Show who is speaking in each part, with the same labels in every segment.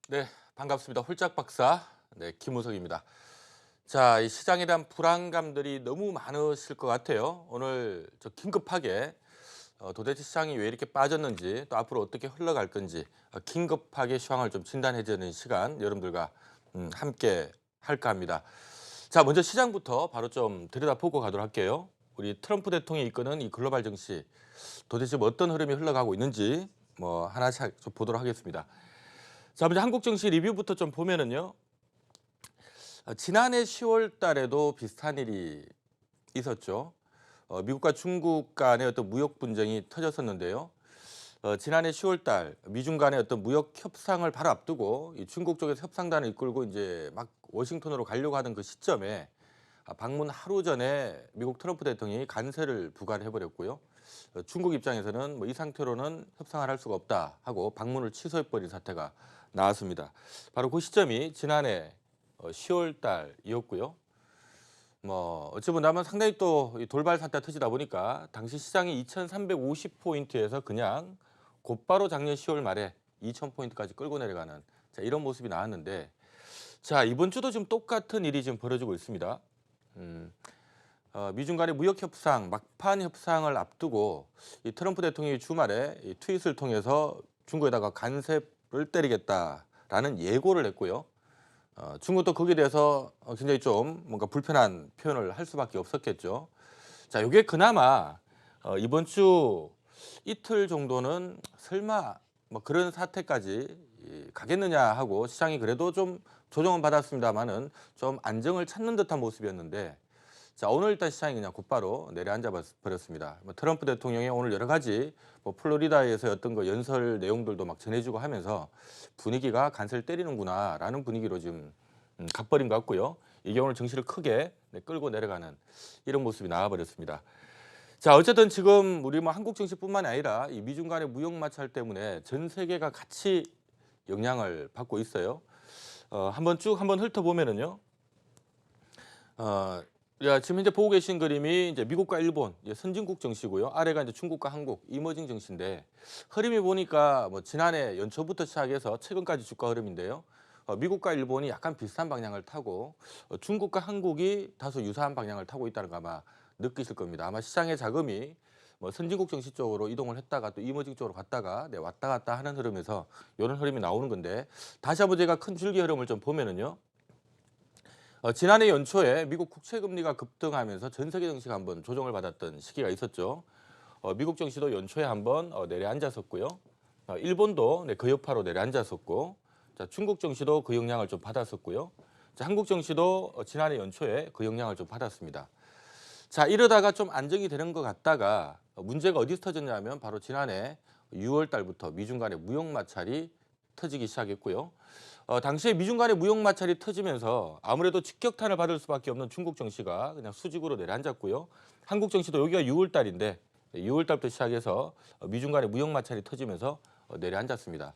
Speaker 1: 네, 반갑습니다. 홀짝 박사, 네, 김우석입니다. 자, 이 시장에 대한 불안감들이 너무 많으실 것 같아요. 오늘 저 긴급하게 도대체 시장이 왜 이렇게 빠졌는지 또 앞으로 어떻게 흘러갈 건지 긴급하게 시황을 좀 진단해주는 시간 여러분들과 함께 할까 합니다. 자, 먼저 시장부터 바로 좀 들여다보고 가도록 할게요. 우리 트럼프 대통령이 이끄는 이 글로벌 증시 도대체 뭐 어떤 흐름이 흘러가고 있는지 뭐 하나씩 좀 보도록 하겠습니다. 자, 먼저 한국 증시 리뷰부터 좀 보면은요. 지난해 10월 달에도 비슷한 일이 있었죠. 미국과 중국 간의 어떤 무역 분쟁이 터졌었는데요. 지난해 10월 달 미중 간의 어떤 무역 협상을 바로 앞두고 이 중국 쪽에서 협상단을 이끌고 이제 막 워싱턴으로 가려고 하던 그 시점에 방문 하루 전에 미국 트럼프 대통령이 관세를 부과를 해버렸고요. 중국 입장에서는 뭐 이 상태로는 협상을 할 수가 없다 하고 방문을 취소해버린 사태가 나왔습니다. 바로 그 시점이 지난해 10월 달이었고요. 뭐 어찌 보면 상당히 또 이 돌발 사태가 터지다 보니까 당시 시장이 2,350포인트에서 그냥 곧바로 작년 10월 말에 2,000포인트까지 끌고 내려가는 자, 이런 모습이 나왔는데 자, 이번 주도 지금 똑같은 일이 지금 벌어지고 있습니다. 음, 미중 간의 무역 협상, 막판 협상을 앞두고 이 트럼프 대통령이 주말에 이 트윗을 통해서 중국에다가 관세를 때리겠다라는 예고를 했고요. 중국도 거기에 대해서 굉장히 좀 뭔가 불편한 표현을 할 수밖에 없었겠죠. 자, 요게 그나마 이번 주 이틀 정도는 설마 뭐 그런 사태까지 가겠느냐 하고 시장이 그래도 좀 조정은 받았습니다만은 좀 안정을 찾는 듯한 모습이었는데 자, 오늘 일단 시장이 그냥 곧바로 내려앉아 버렸습니다. 뭐 트럼프 대통령이 오늘 여러 가지 뭐 플로리다에서 어떤 거 연설 내용들도 막 전해주고 하면서 분위기가 간세를 때리는구나라는 분위기로 지금 가버린 것 같고요. 이게 오늘 증시를 크게 끌고 내려가는 이런 모습이 나와버렸습니다. 자, 어쨌든 지금 우리 뭐 한국 증시뿐만 아니라 이 미중 간의 무역 마찰 때문에 전 세계가 같이 영향을 받고 있어요. 한번 훑어보면은요. 어, 야, 지금 현재 보고 계신 그림이 이제 미국과 일본 이제 선진국 증시고요. 아래가 이제 중국과 한국 이머징 증시인데 흐름이 보니까 뭐 지난해 연초부터 시작해서 최근까지 주가 흐름인데요. 미국과 일본이 약간 비슷한 방향을 타고 중국과 한국이 다소 유사한 방향을 타고 있다는 거 아마 느끼실 겁니다. 아마 시장의 자금이 뭐 선진국 증시 쪽으로 이동을 했다가 또 이머징 쪽으로 갔다가 네, 왔다 갔다 하는 흐름에서 이런 흐름이 나오는 건데 다시 한번 제가 큰 줄기 흐름을 좀 보면은요. 지난해 연초에 미국 국채 금리가 급등하면서 전 세계 증시가 한번 조정을 받았던 시기가 있었죠. 미국 증시도 연초에 한번 내려앉았었고요. 일본도 네, 그 여파로 내려앉았었고, 자, 중국 증시도 그 영향을 좀 받았었고요. 자, 한국 증시도 지난해 연초에 그 영향을 좀 받았습니다. 자, 이러다가 좀 안정이 되는 것 같다가 문제가 어디서 터졌냐면 바로 지난해 6월 달부터 미중 간의 무역 마찰이 터지기 시작했고요. 당시에 미중 간의 무역 마찰이 터지면서 아무래도 직격탄을 받을 수밖에 없는 중국 증시가 그냥 수직으로 내려앉았고요. 한국 증시도 여기가 6월 달인데 6월 달부터 시작해서 미중 간의 무역 마찰이 터지면서 내려앉았습니다.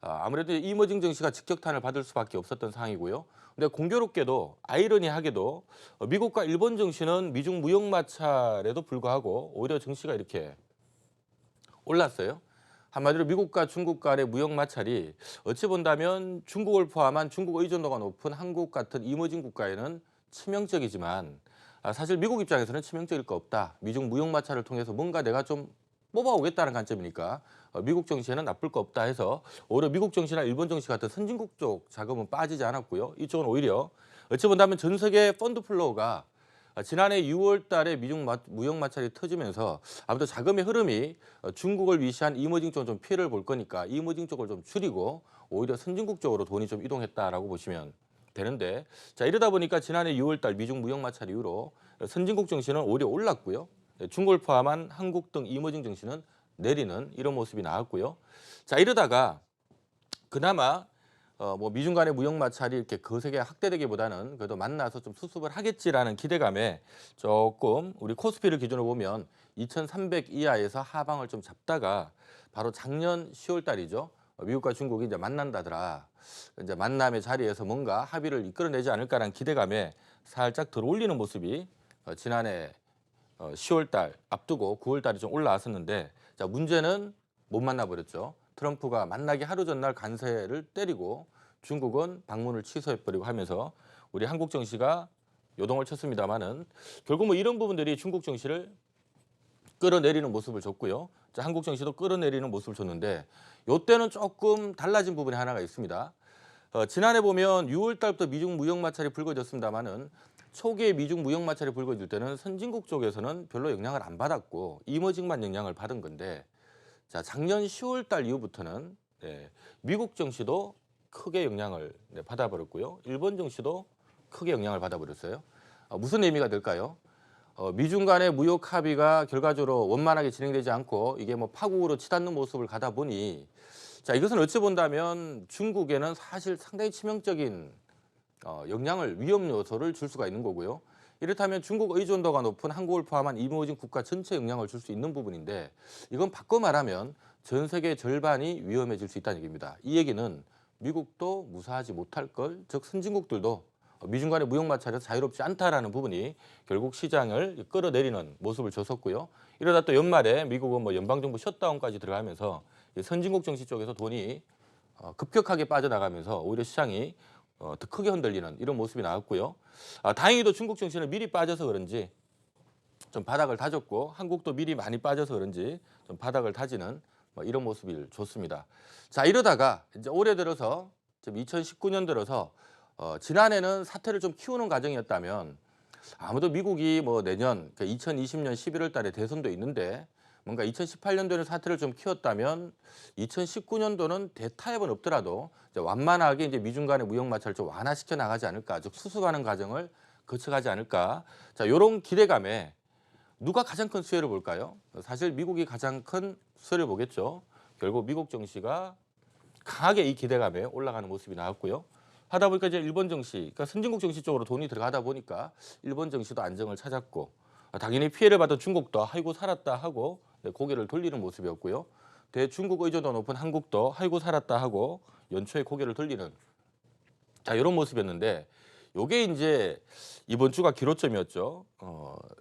Speaker 1: 아무래도 이머징 증시가 직격탄을 받을 수밖에 없었던 상황이고요. 근데 공교롭게도 아이러니하게도 미국과 일본 증시는 미중 무역 마찰에도 불구하고 오히려 증시가 이렇게 올랐어요. 한마디로 미국과 중국 간의 무역 마찰이 어찌 본다면 중국을 포함한 중국 의존도가 높은 한국 같은 이머징 국가에는 치명적이지만 사실 미국 입장에서는 치명적일 거 없다. 미중 무역 마찰을 통해서 뭔가 내가 좀 뽑아오겠다는 관점이니까 미국 정시에는 나쁠 거 없다 해서 오히려 미국 정시나 일본 정시 같은 선진국 쪽 자금은 빠지지 않았고요. 이쪽은 오히려 어찌 본다면 전 세계 펀드 플로우가 지난해 6월 달에 미중 무역 마찰이 터지면서 아무튼 자금의 흐름이 중국을 위시한 이머징 쪽은 좀 피해를 볼 거니까 이머징 쪽을 좀 줄이고 오히려 선진국 쪽으로 돈이 좀 이동했다라고 보시면 되는데 자, 이러다 보니까 지난해 6월 달 미중 무역 마찰 이후로 선진국 증시는 오히려 올랐고요. 중국을 포함한 한국 등 이머징 증시는 내리는 이런 모습이 나왔고요. 자, 이러다가 그나마 뭐 미중 간의 무역 마찰이 이렇게 거세게 확대되기보다는 그래도 만나서 좀 수습을 하겠지라는 기대감에 조금 우리 코스피를 기준으로 보면 2,300 이하에서 하방을 좀 잡다가 바로 작년 10월 달이죠. 미국과 중국이 이제 만난다더라. 이제 만남의 자리에서 뭔가 합의를 이끌어내지 않을까라는 기대감에 살짝 들어올리는 모습이 지난해 10월 달 앞두고 9월 달에 좀 올라왔었는데 자, 문제는 못 만나버렸죠. 트럼프가 만나기 하루 전날 관세를 때리고 중국은 방문을 취소해버리고 하면서 우리 한국 증시가 요동을 쳤습니다만은 결국 뭐 이런 부분들이 중국 증시를 끌어내리는 모습을 줬고요. 자, 한국 증시도 끌어내리는 모습을 줬는데 이때는 조금 달라진 부분이 하나가 있습니다. 지난해 보면 6월 달부터 미중 무역 마찰이 불거졌습니다만은 초기에 미중 무역 마찰이 불거질 때는 선진국 쪽에서는 별로 영향을 안 받았고 이머징만 영향을 받은 건데 자, 작년 10월 달 이후부터는 미국 증시도 크게 영향을 받아버렸고요. 일본 증시도 크게 영향을 받아버렸어요. 무슨 의미가 될까요? 미중 간의 무역 합의가 결과적으로 원만하게 진행되지 않고 이게 뭐 파국으로 치닫는 모습을 가다 보니 자, 이것은 어찌 본다면 중국에는 사실 상당히 치명적인 영향을 위험 요소를 줄 수가 있는 거고요. 이렇다면 중국 의존도가 높은 한국을 포함한 이모진 국가 전체에 영향을 줄 수 있는 부분인데 이건 바꿔 말하면 전 세계 절반이 위험해질 수 있다는 얘기입니다. 이 얘기는 미국도 무사하지 못할 걸, 즉 선진국들도 미중 간의 무역 마찰에서 자유롭지 않다라는 부분이 결국 시장을 끌어내리는 모습을 줬었고요. 이러다 또 연말에 미국은 뭐 연방정부 셧다운까지 들어가면서 선진국 증시 쪽에서 돈이 급격하게 빠져나가면서 오히려 시장이 더 크게 흔들리는 이런 모습이 나왔고요. 다행히도 중국 증시는 미리 빠져서 그런지 좀 바닥을 다졌고 한국도 미리 많이 빠져서 그런지 좀 바닥을 다지는 뭐 이런 모습을 줬습니다. 자, 이러다가 이제 올해 들어서 지금 2019년 들어서 지난해는 사태를 좀 키우는 과정이었다면 아무도 미국이 뭐 내년 그러니까 2020년 11월 달에 대선도 있는데 뭔가 2018년도에는 사태를 좀 키웠다면 2019년도는 대타협은 없더라도 이제 완만하게 이제 미중 간의 무역 마찰을 좀 완화시켜 나가지 않을까, 즉 수습하는 과정을 거쳐가지 않을까. 자, 이런 기대감에 누가 가장 큰 수혜를 볼까요? 사실 미국이 가장 큰 수혜를 보겠죠. 결국 미국 증시가 강하게 이 기대감에 올라가는 모습이 나왔고요. 하다 보니까 이제 일본 증시, 그러니까 선진국 증시 쪽으로 돈이 들어가다 보니까 일본 증시도 안정을 찾았고 당연히 피해를 받은 중국도 아이고 살았다 하고 고개를 돌리는 모습이었고요. 대중국 의존도 높은 한국도 아이고 살았다 하고 연초에 고개를 돌리는 자, 이런 모습이었는데 요게 이제 이번 주가 기로점이었죠.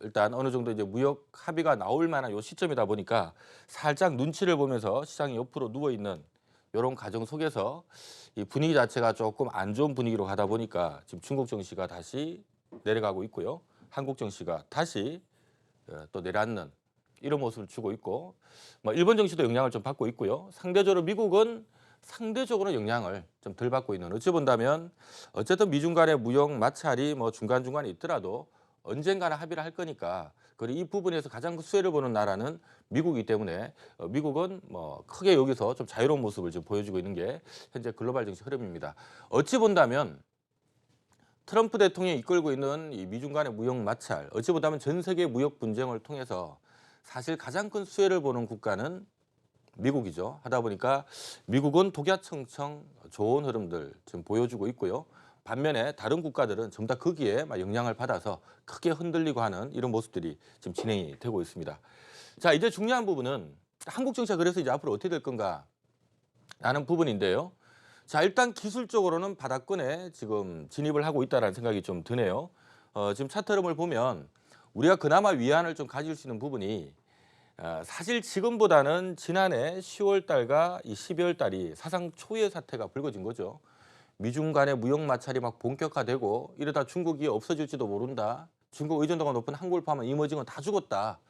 Speaker 1: 일단 어느 정도 이제 무역 합의가 나올 만한 요 시점이다 보니까 살짝 눈치를 보면서 시장이 옆으로 누워 있는 이런 과정 속에서 이 분위기 자체가 조금 안 좋은 분위기로 가다 보니까 지금 중국 증시가 다시 내려가고 있고요. 한국 증시가 다시 또 내려앉는 이런 모습을 주고 있고 뭐 일본 증시도 영향을 좀 받고 있고요. 상대적으로 미국은 상대적으로 영향을 좀 덜 받고 있는 어찌 본다면 어쨌든 미중 간의 무역 마찰이 뭐 중간중간에 있더라도 언젠가는 합의를 할 거니까 그리고 이 부분에서 가장 수혜를 보는 나라는 미국이기 때문에 미국은 뭐 크게 여기서 좀 자유로운 모습을 지금 보여주고 있는 게 현재 글로벌 증시 흐름입니다. 어찌 본다면 트럼프 대통령이 이끌고 있는 이 미중 간의 무역 마찰, 어찌 보다면 전 세계 무역 분쟁을 통해서 사실 가장 큰 수혜를 보는 국가는 미국이죠. 하다 보니까 미국은 독야청청 좋은 흐름들 지금 보여주고 있고요. 반면에 다른 국가들은 전부 다 거기에 영향을 받아서 크게 흔들리고 하는 이런 모습들이 지금 진행이 되고 있습니다. 자, 이제 중요한 부분은 한국 정치가 그래서 이제 앞으로 어떻게 될 건가 라는 부분인데요. 자, 일단 기술적으로는 바닥권에 지금 진입을 하고 있다는 생각이 좀 드네요. 지금 차트 흐름을 보면 우리가 그나마 위안을 좀 가질 수 있는 부분이 사실 지금보다는 지난해 10월 달과 이 12월 달이 사상 초유의 사태가 불거진 거죠. 미중 간의 무역 마찰이 막 본격화되고 이러다 중국이 없어질지도 모른다. 중국 의존도가 높은 한국을 포함한 이머징은 다 죽었다.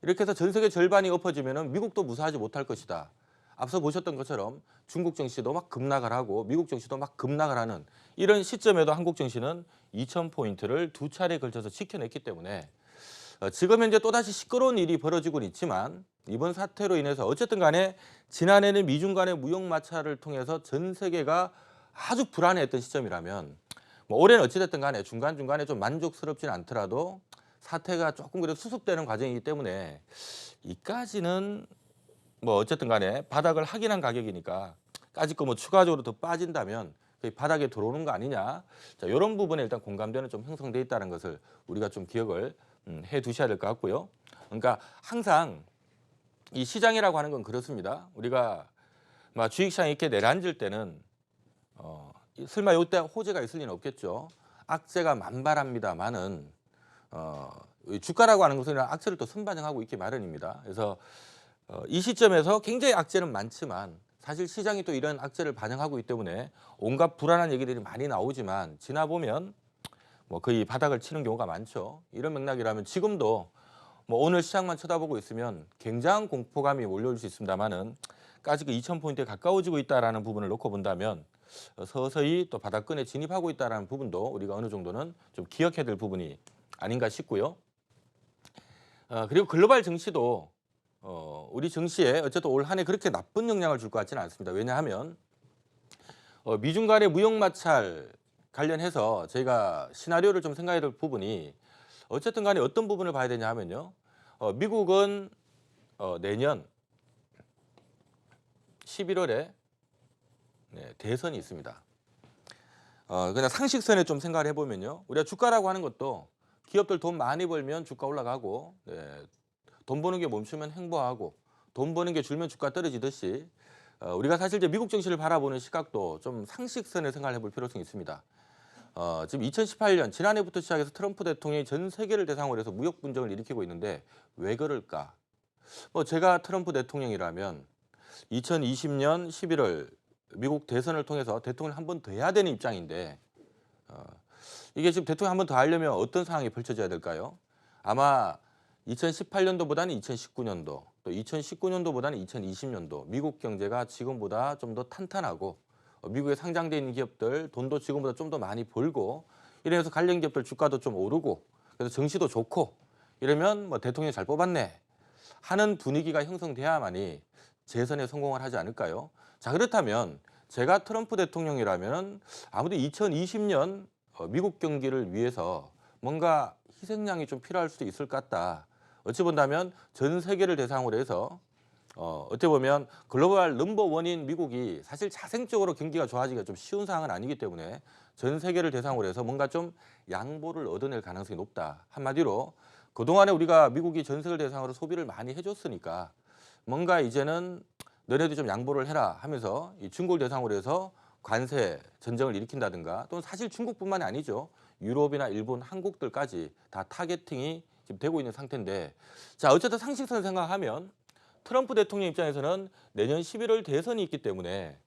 Speaker 1: 이렇게 해서 전 세계 절반이 엎어지면 미국도 무사하지 못할 것이다. 앞서 보셨던 것처럼 중국 증시도 막 급락을 하고 미국 증시도 막 급락을 하는 이런 시점에도 한국 증시는 2,000포인트를 두 차례에 걸쳐서 지켜냈기 때문에 지금 현재 또다시 시끄러운 일이 벌어지고는 있지만 이번 사태로 인해서 어쨌든 간에 지난해는 미중 간의 무역 마찰을 통해서 전 세계가 아주 불안해했던 시점이라면 뭐 올해는 어찌됐든 간에 중간중간에 좀 만족스럽지는 않더라도 사태가 조금 그래도 수습되는 과정이기 때문에 이까지는 뭐 어쨌든 간에 바닥을 확인한 가격이니까 까짓 거 뭐 추가적으로 더 빠진다면 거의 바닥에 들어오는 거 아니냐. 자, 이런 부분에 일단 공감대는 좀 형성돼 있다는 것을 우리가 좀 기억을 해 두셔야 될 것 같고요. 그러니까 항상 이 시장이라고 하는 건 그렇습니다. 우리가 막 주식시장이 이렇게 내려앉을 때는 설마 이때 호재가 있을 리는 없겠죠. 악재가 만발합니다만은 주가라고 하는 것은 악재를 또 선반영하고 있기 마련입니다. 그래서 이 시점에서 굉장히 악재는 많지만 사실 시장이 또 이런 악재를 반영하고 있기 때문에 온갖 불안한 얘기들이 많이 나오지만 지나 보면 뭐 거의 바닥을 치는 경우가 많죠. 이런 맥락이라면 지금도 뭐 오늘 시장만 쳐다보고 있으면 굉장한 공포감이 몰려올 수 있습니다만은 까지 그 2,000포인트에 가까워지고 있다라는 부분을 놓고 본다면 서서히 또 바닥권에 진입하고 있다라는 부분도 우리가 어느 정도는 좀 기억해야 될 부분이 아닌가 싶고요. 그리고 글로벌 증시도 우리 증시에 어쨌든 올 한 해 그렇게 나쁜 영향을 줄 것 같지는 않습니다. 왜냐하면 미중 간의 무역 마찰 관련해서 저희가 시나리오를 좀 생각해야 될 부분이 어쨌든 간에 어떤 부분을 봐야 되냐 하면요. 미국은 내년 11월에 대선이 있습니다. 그냥 상식선에 좀 생각을 해보면요. 우리가 주가라고 하는 것도 기업들 돈 많이 벌면 주가 올라가고 돈 버는 게 멈추면 행보하고 돈 버는 게 줄면 주가 떨어지듯이 우리가 사실 이제 미국 증시를 바라보는 시각도 좀 상식선에 생각을 해볼 필요성이 있습니다. 지금 2018년 지난해부터 시작해서 트럼프 대통령이 전 세계를 대상으로 해서 무역 분쟁을 일으키고 있는데 왜 그럴까? 뭐 제가 트럼프 대통령이라면 2020년 11월 미국 대선을 통해서 대통령을 한 번 더 해야 되는 입장인데 이게 지금 대통령 한 번 더 하려면 어떤 상황이 펼쳐져야 될까요? 아마 2018년도보다는 2019년도, 또 2019년도보다는 2020년도 미국 경제가 지금보다 좀 더 탄탄하고 미국에 상장돼 있는 기업들 돈도 지금보다 좀 더 많이 벌고 이래서 관련 기업들 주가도 좀 오르고 그래서 증시도 좋고 이러면 뭐 대통령 잘 뽑았네 하는 분위기가 형성돼야만이 재선에 성공을 하지 않을까요? 자, 그렇다면 제가 트럼프 대통령이라면 아무래도 2020년 미국 경기를 위해서 뭔가 희생양이 좀 필요할 수도 있을 것 같다. 어찌 본다면 전 세계를 대상으로 해서 어떻게 보면 글로벌 넘버원인 미국이 사실 자생적으로 경기가 좋아지기가 좀 쉬운 상황은 아니기 때문에 전 세계를 대상으로 해서 뭔가 좀 양보를 얻어낼 가능성이 높다. 한마디로 그동안에 우리가 미국이 전 세계를 대상으로 소비를 많이 해줬으니까 뭔가 이제는 너네도 좀 양보를 해라 하면서 이 중국을 대상으로 해서 관세 전쟁을 일으킨다든가 또는 사실 중국뿐만이 아니죠. 유럽이나 일본, 한국들까지 다 타겟팅이 지금 되고 있는 상태인데 자 어쨌든 상식선 생각하면 트럼프 대통령 입장에서는 내년 11월 대선이 있기 때문에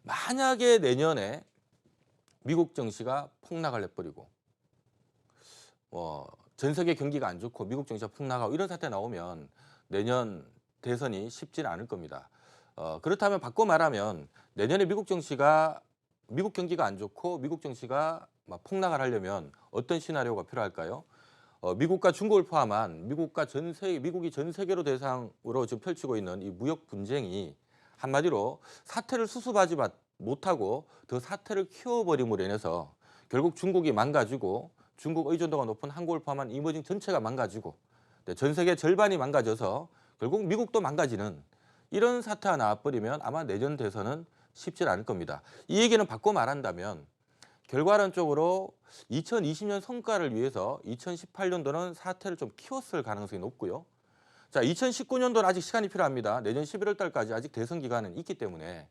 Speaker 1: 만약에 내년에 미국 증시가 폭락을 해버리고 전 세계 경기가 안 좋고 미국 증시가 폭락하고 이런 사태 나오면 내년 대선이 쉽지는 않을 겁니다. 그렇다면 바꿔 말하면 내년에 미국 경기가 안 좋고 미국 증시가 막 폭락을 하려면 어떤 시나리오가 필요할까요? 미국과 중국을 포함한 미국이 전 세계로 대상으로 지금 펼치고 있는 이 무역 분쟁이 한마디로 사태를 수습하지 못하고 더 사태를 키워버림으로 인해서 결국 중국이 망가지고 중국 의존도가 높은 한국을 포함한 이머징 전체가 망가지고 전 세계 절반이 망가져서 결국 미국도 망가지는 이런 사태가 나와버리면 아마 내년 대선은 쉽지 않을 겁니다. 이 얘기는 바꿔 말한다면 결과론적으로 2020년 성과를 위해서 2018년도는 사태를 좀 키웠을 가능성이 높고요. 자, 2019년도는 아직 시간이 필요합니다. 내년 11월 달까지 아직 대선 기간은 있기 때문에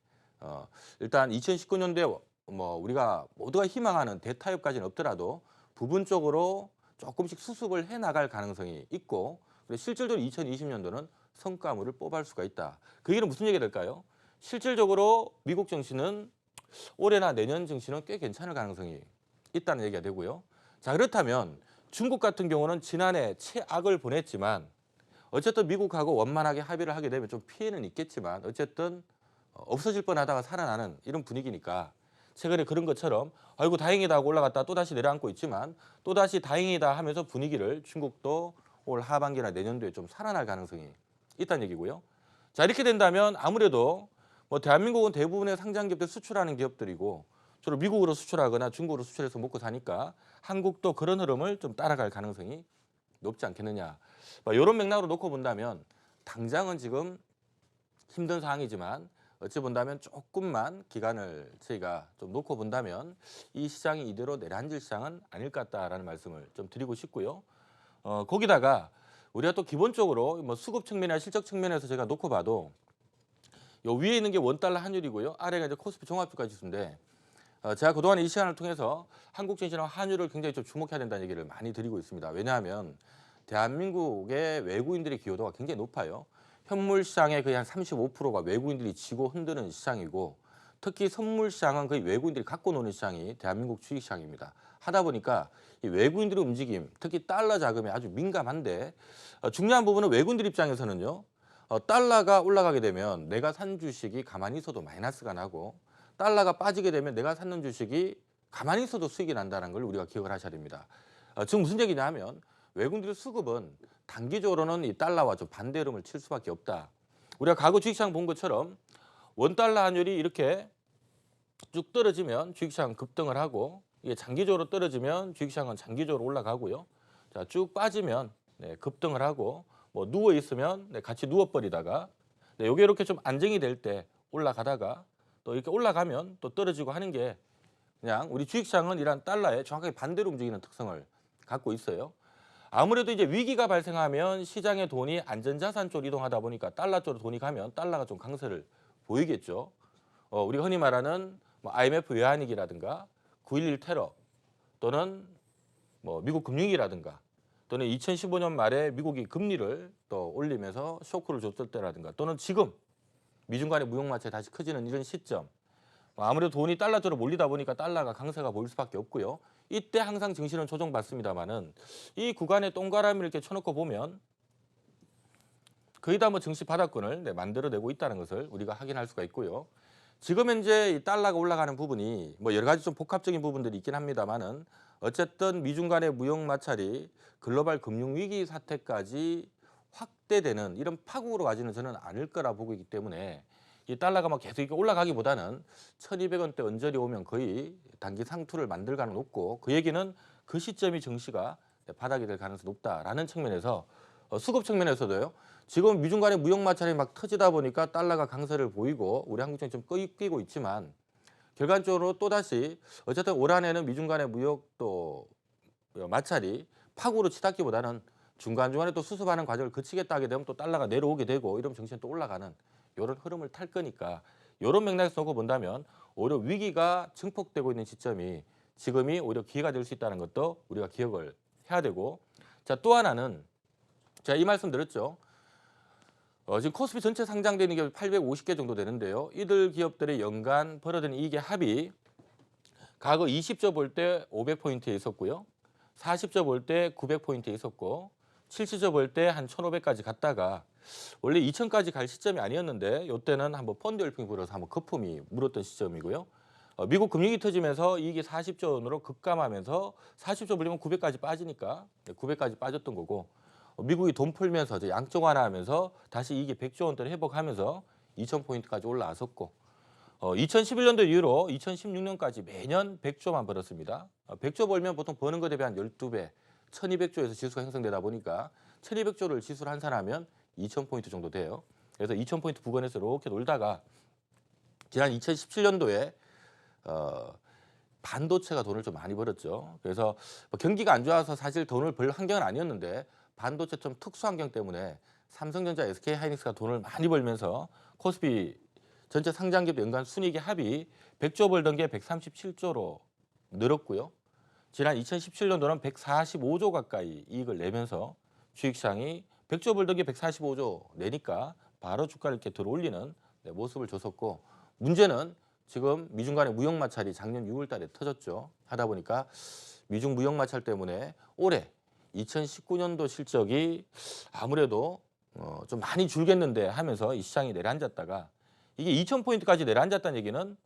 Speaker 1: 일단 2019년도에 뭐 우리가 모두가 희망하는 대타협까지는 없더라도 부분적으로 조금씩 수습을 해 나갈 가능성이 있고 실질적으로 2020년도는 성과물을 뽑을 수가 있다. 그 얘기는 무슨 얘기가 될까요? 실질적으로 미국 증시는 올해나 내년 증시는 꽤 괜찮을 가능성이 있다는 얘기가 되고요. 자, 그렇다면 중국 같은 경우는 지난해 최악을 보냈지만 어쨌든 미국하고 원만하게 합의를 하게 되면 좀 피해는 있겠지만 어쨌든 없어질 뻔하다가 살아나는 이런 분위기니까 최근에 그런 것처럼 아이고 다행이다 하고 올라갔다 또다시 내려앉고 있지만 또다시 다행이다 하면서 분위기를 중국도 올 하반기나 내년도에 좀 살아날 가능성이 있다는 얘기고요. 자, 이렇게 된다면 아무래도 뭐 대한민국은 대부분의 상장기업들 수출하는 기업들이고 주로 미국으로 수출하거나 중국으로 수출해서 먹고 사니까 한국도 그런 흐름을 좀 따라갈 가능성이 높지 않겠느냐. 이런 맥락으로 놓고 본다면 당장은 지금 힘든 상황이지만 어찌 본다면 조금만 기간을 저희가 좀 놓고 본다면 이 시장이 이대로 내려앉을 시장은 아닐 것 같다라는 말씀을 좀 드리고 싶고요. 거기다가 우리가 또 기본적으로 뭐 수급 측면이나 실적 측면에서 제가 놓고 봐도 요 위에 있는 게 원달러 환율이고요. 아래가 이제 코스피 종합주가 지수인데 제가 그동안 이 시간을 통해서 한국 증시랑 환율을 굉장히 좀 주목해야 된다는 얘기를 많이 드리고 있습니다. 왜냐하면 대한민국의 외국인들의 기여도가 굉장히 높아요. 현물 시장의 거의 한 35%가 외국인들이 지고 흔드는 시장이고 특히 선물 시장은 거의 외국인들이 갖고 노는 시장이 대한민국 주식시장입니다. 하다 보니까 이 외국인들의 움직임, 특히 달러 자금에 아주 민감한데 중요한 부분은 외국인들 입장에서는요. 달러가 올라가게 되면 내가 산 주식이 가만히 있어도 마이너스가 나고 달러가 빠지게 되면 내가 샀는 주식이 가만히 있어도 수익이 난다는 걸 우리가 기억을 하셔야 됩니다. 지금 무슨 얘기냐 하면 외국인들의 수급은 단기적으로는 이 달러와 좀 반대 흐름을 칠 수밖에 없다. 우리가 과거 주식시장 본 것처럼 원달러 환율이 이렇게 쭉 떨어지면 주식시장은 급등을 하고 이게 장기적으로 떨어지면 주식시장은 장기적으로 올라가고요. 자, 쭉 빠지면 급등을 하고 뭐 누워 있으면 같이 누워버리다가 이게 이렇게 좀 안정이 될 때 올라가다가 또 이렇게 올라가면 또 떨어지고 하는 게 그냥 우리 주식시장은 이런 달러에 정확하게 반대로 움직이는 특성을 갖고 있어요. 아무래도 이제 위기가 발생하면 시장의 돈이 안전자산 쪽으로 이동하다 보니까 달러 쪽으로 돈이 가면 달러가 좀 강세를 보이겠죠. 우리가 흔히 말하는 뭐 IMF 외환위기라든가 9.11 테러 또는 뭐 미국 금융위기라든가 또는 2015년 말에 미국이 금리를 또 올리면서 쇼크를 줬을 때라든가 또는 지금 미중 간의 무역 마찰이 다시 커지는 이런 시점 아무래도 돈이 달러 쪽으로 몰리다 보니까 달러가 강세가 보일 수밖에 없고요. 이때 항상 증시는 조정받습니다만은 이 구간에 동그라미를 이렇게 쳐놓고 보면 거의 다 뭐 증시 바닥권을 만들어내고 있다는 것을 우리가 확인할 수가 있고요. 지금 현재 이 달러가 올라가는 부분이 뭐 여러 가지 좀 복합적인 부분들이 있긴 합니다만은 어쨌든 미중 간의 무역 마찰이 글로벌 금융 위기 사태까지 확대되는 이런 파국으로 가지는 저는 않을 거라 보고 있기 때문에 이 달러가 막 계속 이렇게 올라가기보다는 1,200원대 언저리 오면 거의 단기 상투를 만들 가능성이 높고 그 얘기는 그 시점이 증시가 바닥이 될 가능성이 높다라는 측면에서 수급 측면에서도요. 지금 미중 간의 무역 마찰이 막 터지다 보니까 달러가 강세를 보이고 우리 한국경이 좀 끼고 있지만 결과적으로 또다시 어쨌든 올 한해는 미중 간의 무역 또 마찰이 파국으로 치닫기보다는 중간중간에 또 수습하는 과정을 거치겠다 하게 되면 또 달러가 내려오게 되고 이러면 정신이 또 올라가는 이런 흐름을 탈 거니까 이런 맥락에서 놓고 본다면 오히려 위기가 증폭되고 있는 시점이 지금이 오히려 기회가 될 수 있다는 것도 우리가 기억을 해야 되고 자, 또 하나는 제가 이 말씀 드렸죠. 지금 코스피 전체 상장되는 기업이 850개 정도 되는데요. 이들 기업들의 연간 벌어들이는 이익의 합이 과거 20조 볼 때 500포인트에 있었고요. 40조 볼 때 900포인트에 있었고 70조 볼 때 한 1,500까지 갔다가 원래 2,000까지 갈 시점이 아니었는데 이때는 한번 펀드 열풍이 불어서 한번 거품이 물었던 시점이고요. 미국 금융이 터지면서 이익이 40조 원으로 급감하면서 40조 불리면 900까지 빠지니까 900까지 빠졌던 거고 미국이 돈 풀면서 이제 양적 완화하면서 다시 이익이 100조 원대를 회복하면서 2,000포인트까지 올라왔었고 2011년도 이후로 2016년까지 매년 100조만 벌었습니다. 100조 벌면 보통 버는 것에 비해 한 12배, 1,200조에서 지수가 형성되다 보니까 1,200조를 지수로 환산하면 2,000포인트 정도 돼요. 그래서 2,000포인트 부근에서 이렇게 놀다가 지난 2017년도에 반도체가 돈을 좀 많이 벌었죠. 그래서 경기가 안 좋아서 사실 돈을 벌 환경은 아니었는데 반도체 좀 특수 환경 때문에 삼성전자, SK하이닉스가 돈을 많이 벌면서 코스피 전체 상장기업 연간 순이익의 합이 100조 벌던 게 137조로 늘었고요. 지난 2017년도는 145조 가까이 이익을 내면서 주식시장이 100조 벌던 게 145조 내니까 바로 주가를 이렇게 들어올리는 모습을 줬었고 문제는 지금 미중 간의 무역 마찰이 작년 6월 달에 터졌죠. 하다 보니까 미중 무역 마찰 때문에 올해 2019년도 실적이 아무래도 좀 많이 줄겠는데 하면서 이 시장이 내려앉았다가 이게 2,000포인트까지 내려앉았다는 얘기는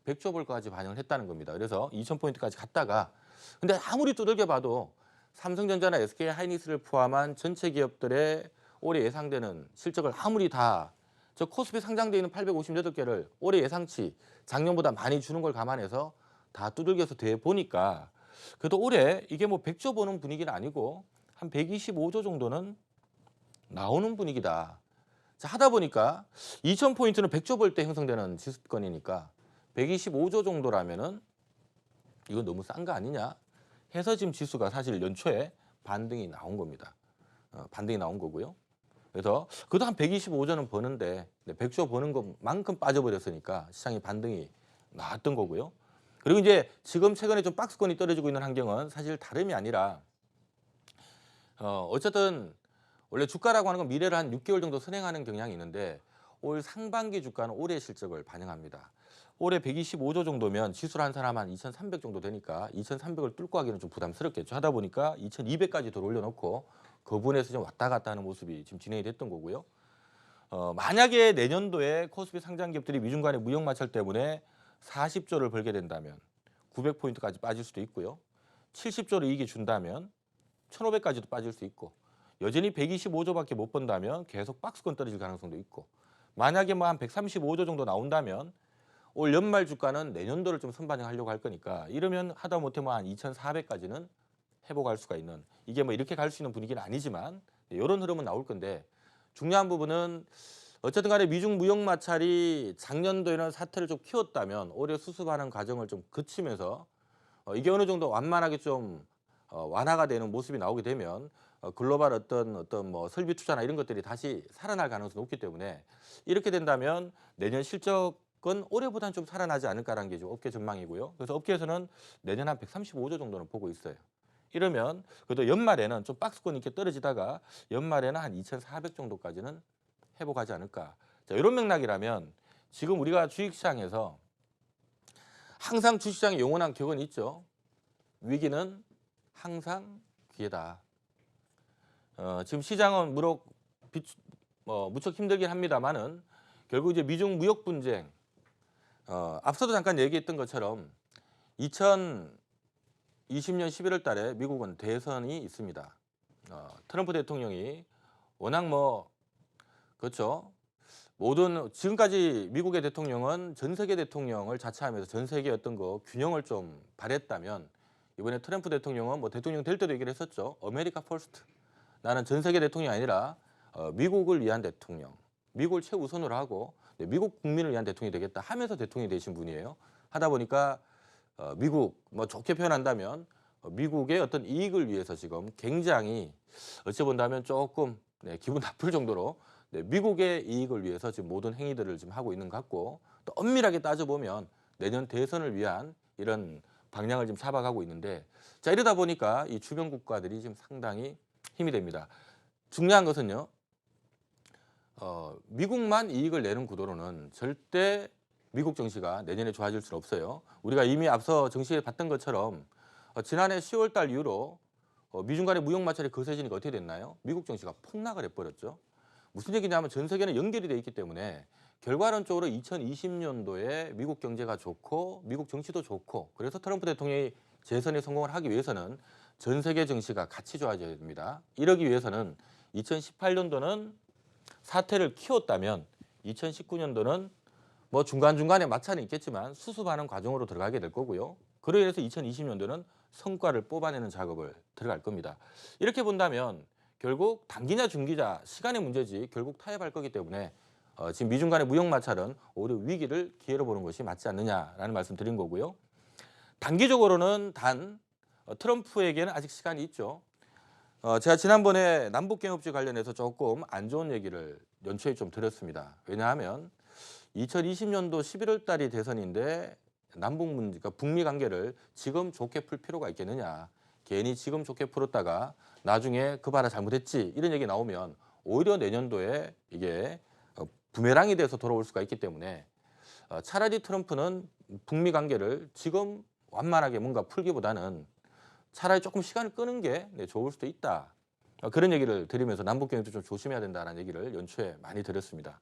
Speaker 1: 100조 벌까지 반영을 했다는 겁니다. 그래서 2,000포인트까지 갔다가 근데 아무리 두들겨 봐도 삼성전자나 SK하이닉스를 포함한 전체 기업들의 올해 예상되는 실적을 아무리 다 저 코스피 상장되어 있는 858개를 올해 예상치 작년보다 많이 주는 걸 감안해서 다 두들겨서 돼 보니까 그래도 올해 이게 뭐 100조 버는 분위기는 아니고 한 125조 정도는 나오는 분위기다. 자, 하다 보니까 2,000포인트는 100조 벌 때 형성되는 지수권이니까 125조 정도라면은 이건 너무 싼 거 아니냐 해서 지금 지수가 사실 연초에 반등이 나온 겁니다. 반등이 나온 거고요. 그래서 그래도 한 125조는 버는데 100조 버는 것만큼 빠져버렸으니까 시장이 반등이 나왔던 거고요. 그리고 이제 지금 최근에 좀 박스권이 떨어지고 있는 환경은 사실 다름이 아니라 어쨌든 원래 주가라고 하는 건 미래를 한 6개월 정도 선행하는 경향이 있는데 올 상반기 주가는 올해 실적을 반영합니다. 올해 125조 정도면 지수를 한 사람 한 2,300 정도 되니까 2,300을 뚫고 하기는 좀 부담스럽겠죠. 하다 보니까 2,200까지 더 올려놓고 그 부분에서 좀 왔다 갔다 하는 모습이 지금 진행이 됐던 거고요. 만약에 내년도에 코스피 상장 기업들이 미중 간의 무역 마찰 때문에 40조를 벌게 된다면 900포인트까지 빠질 수도 있고요. 70조를 이익이 준다면 1,500까지도 빠질 수 있고 여전히 125조밖에 못 번다면 계속 박스권 떨어질 가능성도 있고 만약에 뭐 한 135조 정도 나온다면 올 연말 주가는 내년도를 좀 선반영하려고 할 거니까 이러면 하다못해 뭐 한 2,400까지는 회복할 수가 있는 이게 뭐 이렇게 갈 수 있는 분위기는 아니지만 이런 흐름은 나올 건데 중요한 부분은 어쨌든 간에 미중 무역 마찰이 작년도에는 사태를 좀 키웠다면 올해 수습하는 과정을 좀 거치면서 이게 어느 정도 완만하게 좀 완화가 되는 모습이 나오게 되면 글로벌 어떤 뭐 설비 투자나 이런 것들이 다시 살아날 가능성이 높기 때문에 이렇게 된다면 내년 실적은 올해보다는 좀 살아나지 않을까라는 게 지금 업계 전망이고요. 그래서 업계에서는 내년 한 135조 정도는 보고 있어요. 이러면 그래도 연말에는 좀 박스권 있게 떨어지다가 연말에는 한 2,400 정도까지는 회복하지 않을까. 자, 이런 맥락이라면 지금 우리가 주식시장에서 항상 주식시장의 영원한 격언이 있죠. 위기는 항상 기회다. 지금 시장은 무척 힘들긴 합니다만은 결국 이제 미중 무역 분쟁 앞서도 잠깐 얘기했던 것처럼 2020년 11월 달에 미국은 대선이 있습니다. 트럼프 대통령이 워낙 그렇죠. 모든 지금까지 미국의 대통령은 전 세계 대통령을 자처하면서 전 세계의 어떤 균형을 좀 바랬다면 이번에 트럼프 대통령은 뭐 대통령 될 때도 얘기를 했었죠. 아메리카 퍼스트. 나는 전 세계 대통령이 아니라 미국을 위한 대통령. 미국을 최우선으로 하고 미국 국민을 위한 대통령이 되겠다 하면서 대통령이 되신 분이에요. 하다 보니까 미국 좋게 표현한다면 미국의 어떤 이익을 위해서 지금 굉장히 어찌 본다면 조금 기분 나쁠 정도로 미국의 이익을 위해서 지금 모든 행위들을 지금 하고 있는 것 같고 또 엄밀하게 따져보면 내년 대선을 위한 이런 방향을 지금 잡아가고 있는데 자 이러다 보니까 이 주변 국가들이 지금 상당히 힘이 됩니다. 중요한 것은요. 미국만 이익을 내는 구도로는 절대 미국 증시가 내년에 좋아질 수는 없어요. 우리가 이미 앞서 증시에 봤던 것처럼 지난해 10월 달 이후로 미중 간의 무역 마찰이 거세지니까 어떻게 됐나요? 미국 증시가 폭락을 해버렸죠. 무슨 얘기냐면 전 세계는 연결이 돼 있기 때문에 결과론적으로 2020년도에 미국 경제가 좋고 미국 정치도 좋고 그래서 트럼프 대통령이 재선에 성공을 하기 위해서는 전 세계 증시가 같이 좋아져야 됩니다. 이러기 위해서는 2018년도는 사태를 키웠다면 2019년도는 중간중간에 마찰은 있겠지만 수습하는 과정으로 들어가게 될 거고요. 그로 인해서 2020년도는 성과를 뽑아내는 작업을 들어갈 겁니다. 이렇게 본다면 결국 단기냐 중기냐 시간의 문제지 결국 타협할 거기 때문에 지금 미중 간의 무역 마찰은 오히려 위기를 기회로 보는 것이 맞지 않느냐라는 말씀 드린 거고요. 단기적으로는 트럼프에게는 아직 시간이 있죠. 제가 지난번에 남북경협지 관련해서 조금 안 좋은 얘기를 연초에 좀 드렸습니다. 왜냐하면 2020년도 11월 달이 대선인데 남북 문제, 그러니까 북미 관계를 지금 좋게 풀 필요가 있겠느냐. 괜히 지금 좋게 풀었다가 나중에 그 봐라 잘못했지 이런 얘기 나오면 오히려 내년도에 이게 부메랑이 돼서 돌아올 수가 있기 때문에 차라리 트럼프는 북미 관계를 지금 완만하게 뭔가 풀기보다는 차라리 조금 시간을 끄는 게 좋을 수도 있다. 그런 얘기를 드리면서 남북경협도 좀 조심해야 된다는 얘기를 연초에 많이 드렸습니다.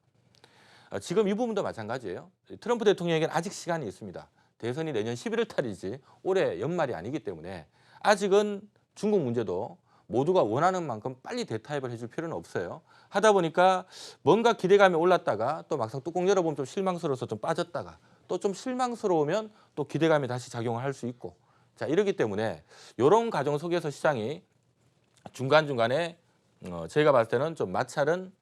Speaker 1: 지금 이 부분도 마찬가지예요. 트럼프 대통령에게는 아직 시간이 있습니다. 대선이 내년 11월 달이지 올해 연말이 아니기 때문에 아직은 중국 문제도 모두가 원하는 만큼 빨리 대타협을 해줄 필요는 없어요. 하다 보니까 뭔가 기대감이 올랐다가 또 막상 뚜껑 열어보면 좀 실망스러워서 좀 빠졌다가 또 좀 실망스러우면 또 기대감이 다시 작용을 할 수 있고 자 이러기 때문에 이런 과정 속에서 시장이 중간중간에 제가 봤을 때는 좀 마찰은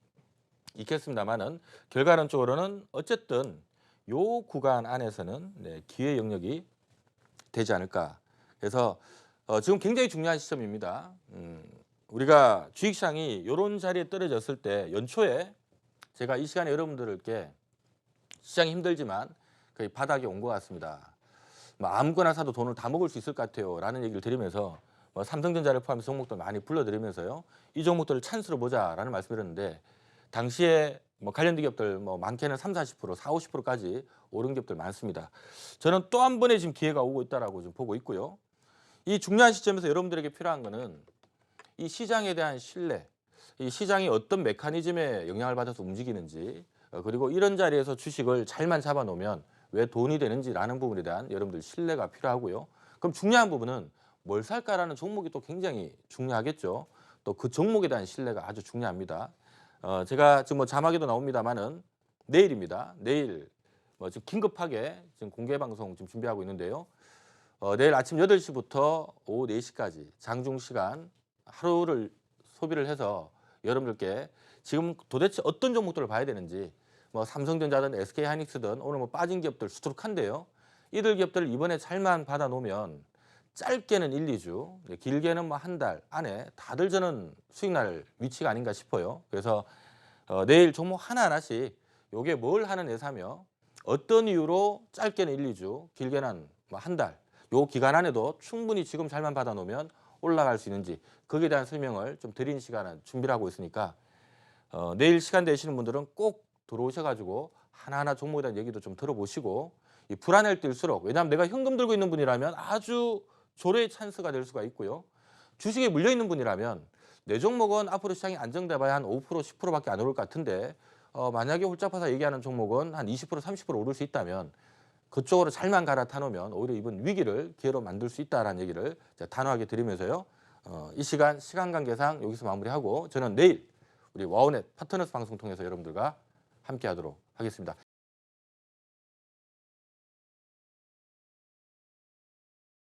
Speaker 1: 있겠습니다만은 결과론적으로는 어쨌든 요 구간 안에서는 기회 영역이 되지 않을까. 그래서 지금 굉장히 중요한 시점입니다. 우리가 주식시장이 이런 자리에 떨어졌을 때 연초에 제가 이 시간에 여러분들께 시장이 힘들지만 거의 바닥에 온 것 같습니다. 아무거나 사도 돈을 다 먹을 수 있을 것 같아요. 라는 얘기를 드리면서 뭐 삼성전자를 포함해서 종목들 많이 불러드리면서요. 이 종목들을 찬스로 보자라는 말씀드렸는데 당시에 뭐 관련된 기업들 뭐 많게는 30-40%, 40-50%까지 오른 기업들 많습니다. 저는 또 한 번의 지금 기회가 오고 있다라고 좀 보고 있고요. 이 중요한 시점에서 여러분들에게 필요한 거는 이 시장에 대한 신뢰, 이 시장이 어떤 메커니즘에 영향을 받아서 움직이는지, 그리고 이런 자리에서 주식을 잘만 잡아놓으면 왜 돈이 되는지라는 부분에 대한 여러분들 신뢰가 필요하고요. 그럼 중요한 부분은 뭘 살까라는 종목이 또 굉장히 중요하겠죠. 또 그 종목에 대한 신뢰가 아주 중요합니다. 제가 지금 뭐 자막에도 나옵니다만은 내일입니다. 내일 뭐 지금 긴급하게 지금 공개 방송 지금 준비하고 있는데요. 내일 아침 8시부터 오후 4시까지 장중 시간 하루를 소비를 해서 여러분들께 지금 도대체 어떤 종목들을 봐야 되는지 뭐 삼성전자든 SK하이닉스든 오늘 뭐 빠진 기업들 수두룩한데요. 이들 기업들을 이번에 잘만 받아놓으면 짧게는 1, 2주, 길게는 뭐 한 달 안에 다들 저는 수익 날 위치가 아닌가 싶어요. 그래서 내일 종목 하나하나씩 요게 뭘 하는 회사며 어떤 이유로 짧게는 1, 2주, 길게는 뭐 한 달, 요 기간 안에도 충분히 지금 잘만 받아놓으면 올라갈 수 있는지 거기에 대한 설명을 좀 드린 시간을 준비를 하고 있으니까 내일 시간 되시는 분들은 꼭 들어오셔가지고 하나하나 종목에 대한 얘기도 좀 들어보시고 이 불안할 때일수록 왜냐하면 내가 현금 들고 있는 분이라면 아주 조례의 찬스가 될 수가 있고요. 주식에 물려있는 분이라면 내 종목은 앞으로 시장이 안정돼 봐야 한 5%, 10%밖에 안 오를 것 같은데 만약에 홀짝파사 얘기하는 종목은 한 20%, 30% 오를 수 있다면 그쪽으로 잘만 갈아타놓으면 오히려 이번 위기를 기회로 만들 수 있다는 얘기를 단호하게 드리면서요. 이 시간 관계상 여기서 마무리하고 저는 내일 우리 와우넷 파트너스 방송 통해서 여러분들과 함께하도록 하겠습니다.